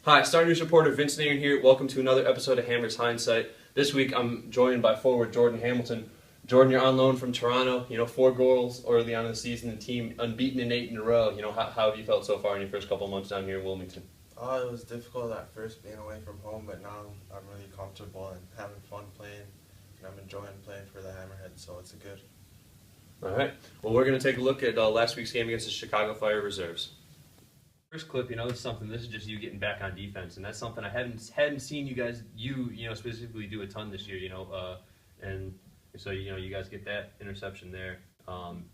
Hi, StarNews reporter Vince Nairn here. Welcome to another episode of Hammers Hindsight. This week I'm joined by forward Jordan Hamilton. Jordan, you're on loan from Toronto. 4 goals early on in the season. The team unbeaten in 8 in a row. How have you felt so far in your first couple of months down here in Wilmington? It was difficult at first being away from home, but now I'm really comfortable and having fun playing, and I'm enjoying playing for the Hammerheads, so it's good. All right. Well, we're going to take a look at last week's game against the Chicago Fire Reserves. First clip, this is just you getting back on defense, and that's something I hadn't seen you guys specifically do a ton this year. And so you guys get that interception there, and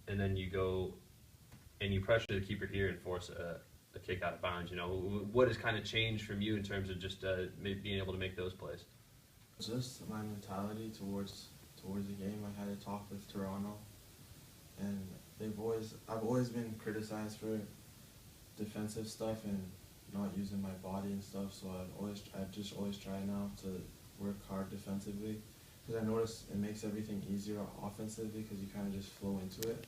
then you go and you pressure the keeper here and force a kick out of bounds. What has kind of changed from you in terms of just being able to make those plays? Just my mentality towards the game. I had a talk with Toronto, and I've always been criticized for defensive stuff and not using my body and stuff, so I've just always tried now to work hard defensively, because I notice it makes everything easier offensively because you kind of just flow into it,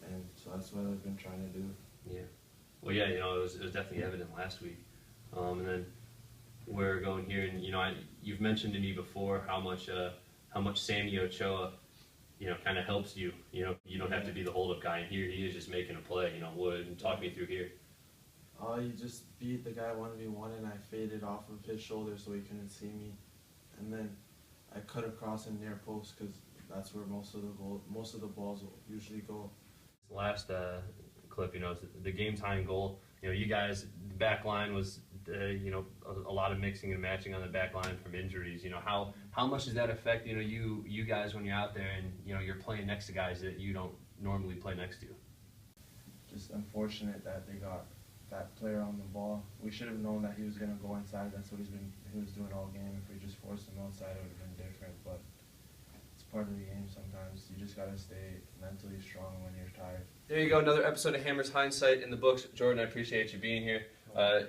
and so that's what I've been trying to do. Yeah. Well, yeah, it was definitely evident last week, and then we're going here, and you've mentioned to me before how much Sammy Ochoa kind of helps you. You don't have to be the hold-up guy, and here he is just making a play. Talk me through here. You just beat the guy 1v1, and I faded off of his shoulder so he couldn't see me, and then I cut across in near post because that's where most of the balls will usually go. Last clip, the game-tying goal. You guys, the back line was, a lot of mixing and matching on the back line from injuries. How much does that affect, you guys when you're out there and, you're playing next to guys that you don't normally play next to? Just unfortunate that they got that player on the ball. We should have known that he was going to go inside. That's what he was doing all game. If we just forced him outside, it would have been different, but it's part of the game sometimes. You just got to stay mentally strong when you're tired. There you go, another episode of Hammers Hindsight in the books. Jordan, I appreciate you being here.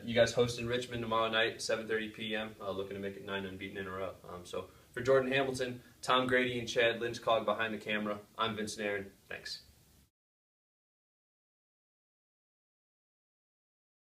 You guys host in Richmond tomorrow night, 7:30 p.m., looking to make it 9 unbeaten in a row. So for Jordan Hamilton, Tom Grady, and Chad Lynchcog behind the camera, I'm Vince Nairn. Thanks.